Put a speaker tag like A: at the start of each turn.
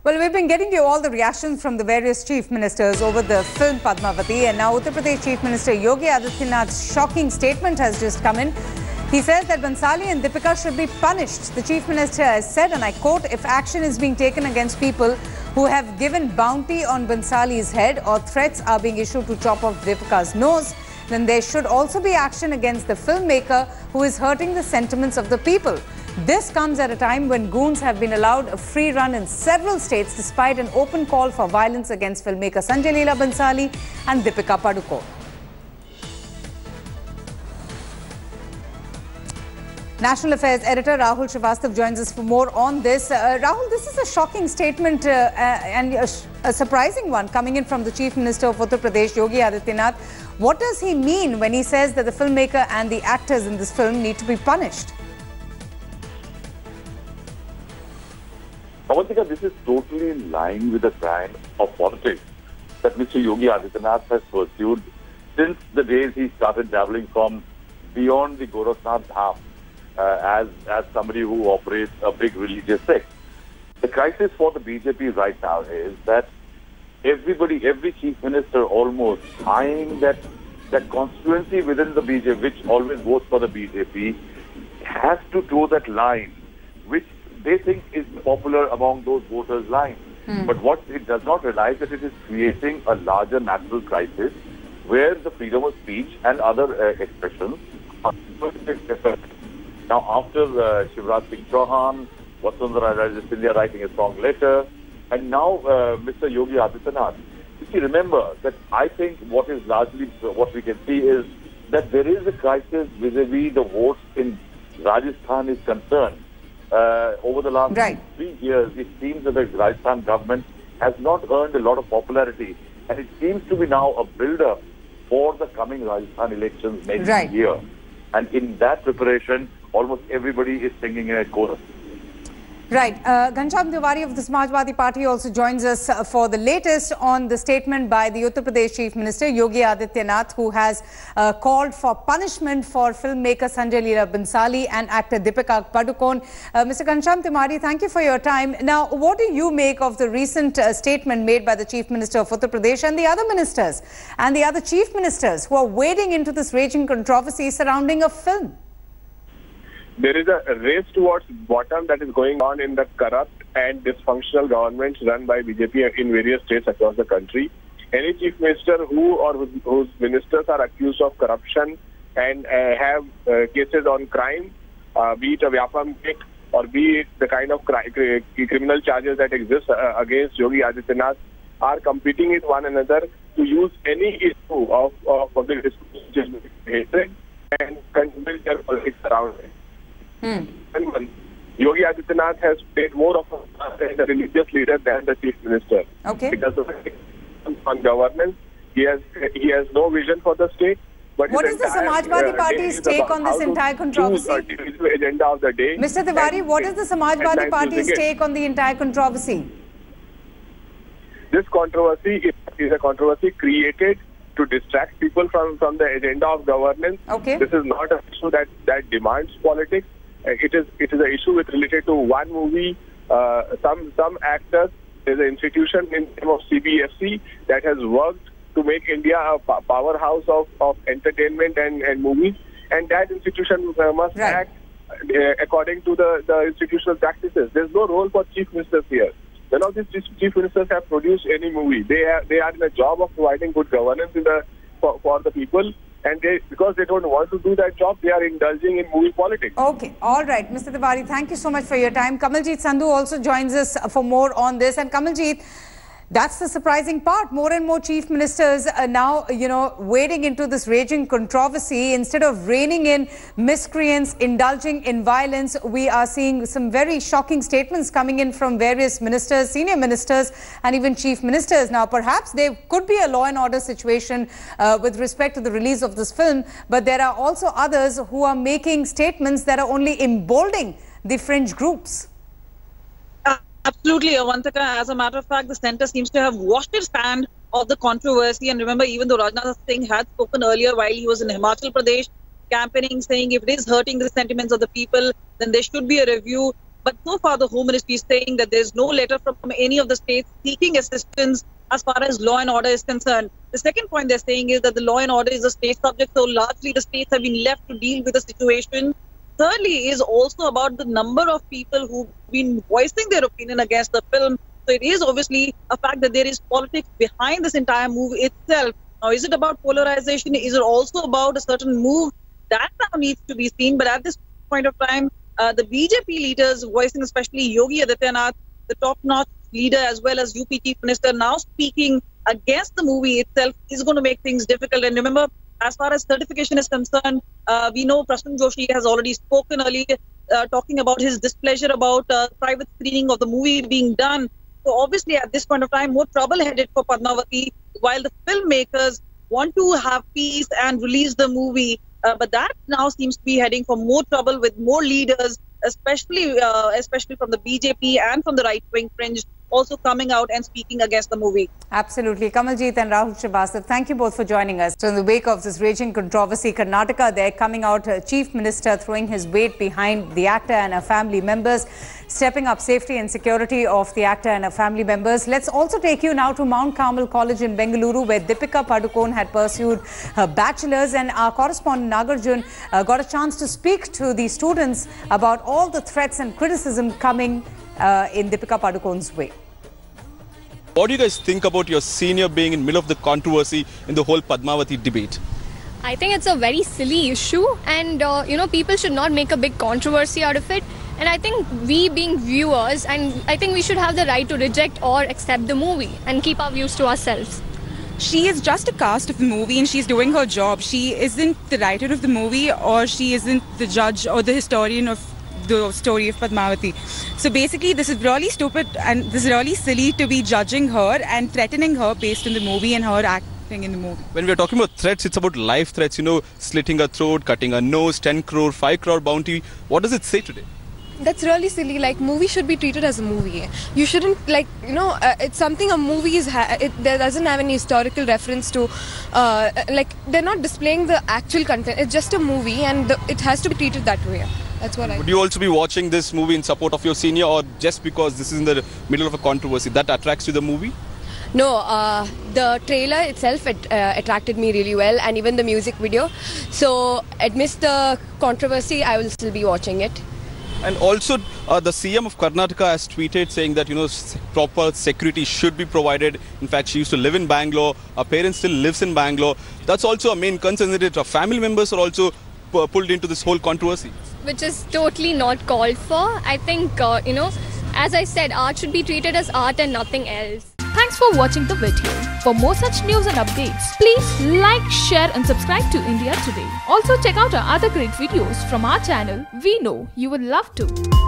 A: Well, we've been getting you all the reactions from the various chief ministers over the film Padmavati, and now Uttar Pradesh Chief Minister Yogi Adityanath's shocking statement has just come in. He says that Bhansali and Deepika should be punished. The Chief Minister has said, and I quote, if action is being taken against people who have given bounty on Bhansali's head or threats are being issued to chop off Deepika's nose, then there should also be action against the filmmaker who is hurting the sentiments of the people. This comes at a time when goons have been allowed a free run in several states despite an open call for violence against filmmaker Sanjay Leela Bhansali and Deepika Padukone. National Affairs Editor Rahul Srivastav joins us for more on this. Rahul, this is a shocking statement and a surprising one coming in from the Chief Minister of Uttar Pradesh, Yogi Adityanath. What does he mean when he says that the filmmaker and the actors in this film need to be punished?
B: Avantika, this is totally in line with the kind of politics that Mr. Yogi Adityanath has pursued since the days he started traveling from beyond the Gorakhnath Dham as somebody who operates a big religious sect. The crisis for the BJP right now is that every chief minister almost eyeing that constituency within the BJP, which always votes for the BJP, has to toe that line, which they think is popular among those voters' line. But what it does not realize that it is creating a larger national crisis where the freedom of speech and other expressions are now after Shivraj Singh Chauhan, Vasundhara Raje Scindia writing a strong letter, and now Mr. Yogi Adityanath. You see, remember that I think what is largely what we can see is that there is a crisis vis-a-vis the votes in Rajasthan is concerned. Over the last 3 years, it seems that the Rajasthan government has not earned a lot of popularity, and it seems to be now a build-up for the coming Rajasthan elections next year. And in that preparation, almost everybody is singing in a chorus.
A: Right. Ghanshyam Tiwari of the Samajwadi Party also joins us for the latest on the statement by the Uttar Pradesh Chief Minister Yogi Adityanath, who has called for punishment for filmmaker Sanjay Leela Bhansali and actor Deepika Padukone. Mr. Ghanshyam Tiwari, thank you for your time. Now, what do you make of the recent statement made by the Chief Minister of Uttar Pradesh and the other ministers and the other chief ministers who are wading into this raging controversy surrounding a film?
C: There is a race towards bottom that is going on in the corrupt and dysfunctional governments run by BJP in various states across the country. Any chief minister whose ministers are accused of corruption and have cases on crime, be it a Vyapam case or be it the kind of criminal charges that exist against Yogi Adityanath, are competing with one another to use any issue of public hatred and build their politics around it. Yogi Adityanath has played more of a religious leader than the chief minister. Because on governance, he has no vision for the state. But
A: what is the Samajwadi Party's take on this entire controversy?
C: Agenda of the day.
A: Mr. Tiwari, what is the Samajwadi Party's take on the entire controversy?
C: This controversy is a controversy created to distract people from the agenda of governance. This is not an issue that demands politics. It is an issue related to one movie. Some actors. There's an institution in the name of CBFC that has worked to make India a powerhouse of entertainment and movies, and that institution must act according to the institutional practices. There's no role for chief ministers here. None of these chief ministers have produced any movie. They are in a job of providing good governance for the people. And because they don't want to do that job, they are indulging in movie politics. Okay, all right. Mr. Tiwari, thank you so much for your time. Kamaljeet Sandhu also joins us for more on this. And Kamaljeet, that's the surprising part. More and more chief ministers are now, wading into this raging controversy. Instead of reining in miscreants, indulging in violence, we are seeing some very shocking statements coming in from various ministers, senior ministers, and even chief ministers. Now, perhaps there could be a law and order situation with respect to the release of this film, but there are also others who are making statements that are only emboldening the fringe groups.
D: Absolutely, Avantika. As a matter of fact, the centre seems to have washed its hand of the controversy. And remember, even though Rajnath Singh had spoken earlier while he was in Himachal Pradesh campaigning, saying if it is hurting the sentiments of the people, then there should be a review. But so far, the Home Ministry is saying that there's no letter from any of the states seeking assistance as far as law and order is concerned. The second point they're saying is that the law and order is a state subject, so largely the states have been left to deal with the situation. Thirdly is also about the number of people who've been voicing their opinion against the film. So it is obviously a fact that there is politics behind this entire move itself. Now, is it about polarization? Is it also about a certain move? That now needs to be seen. But at this point of time, the BJP leaders voicing, especially Yogi Adityanath, the top-notch leader, as well as UP Chief Minister, now speaking against the movie itself is going to make things difficult. And remember, as far as certification is concerned, we know Prasan Joshi has already spoken earlier, talking about his displeasure about private screening of the movie being done. So obviously, at this point of time, more trouble headed for Padmavati, while the filmmakers want to have peace and release the movie. But that now seems to be heading for more trouble with more leaders, especially from the BJP and from the right-wing fringe, also coming out and speaking against the movie.
A: Absolutely. Kamaljeet and Rahul Srivastava, thank you both for joining us. So in the wake of this raging controversy, Karnataka, they're coming out, Chief Minister throwing his weight behind the actor and her family members, stepping up safety and security of the actor and her family members. Let's also take you now to Mount Carmel College in Bengaluru, where Deepika Padukone had pursued her bachelor's, and our correspondent Nagarjun got a chance to speak to the students about all the threats and criticism coming in Deepika Padukone's way.
E: What do you guys think about your senior being in the middle of the controversy in the whole Padmavati debate?
F: I think it's a very silly issue, and people should not make a big controversy out of it. And I think we being viewers, and I think we should have the right to reject or accept the movie and keep our views to ourselves.
G: She is just a cast of the movie and she's doing her job. She isn't the writer of the movie, or she isn't the judge or the historian of the story of Padmavati. So basically this is really stupid and this is really silly to be judging her and threatening her based on the movie and her acting in the movie.
E: When we're talking about threats, it's about life threats, slitting a throat, cutting a nose, 10 crore, 5 crore bounty. What does it say today?
H: That's really silly. Like, movie should be treated as a movie. You shouldn't, it's something a movie is, there doesn't have any historical reference to, they're not displaying the actual content. It's just a movie and it has to be treated that way. That's what I think.
E: Would you also be watching this movie in support of your senior, or just because this is in the middle of a controversy, that attracts you to the movie?
H: No, the trailer itself attracted me really well, and even the music video. So, amidst the controversy, I will still be watching it.
E: And also, the CM of Karnataka has tweeted saying that, proper security should be provided. In fact, she used to live in Bangalore. Her parents still lives in Bangalore. That's also a main concern, that her family members are also pulled into this whole controversy.
F: Which is totally not called for. I think, as I said, art should be treated as art and nothing else.
I: Thanks for watching the video. For more such news and updates, please like, share and subscribe to India Today. Also check out our other great videos from our channel. We know you will love to.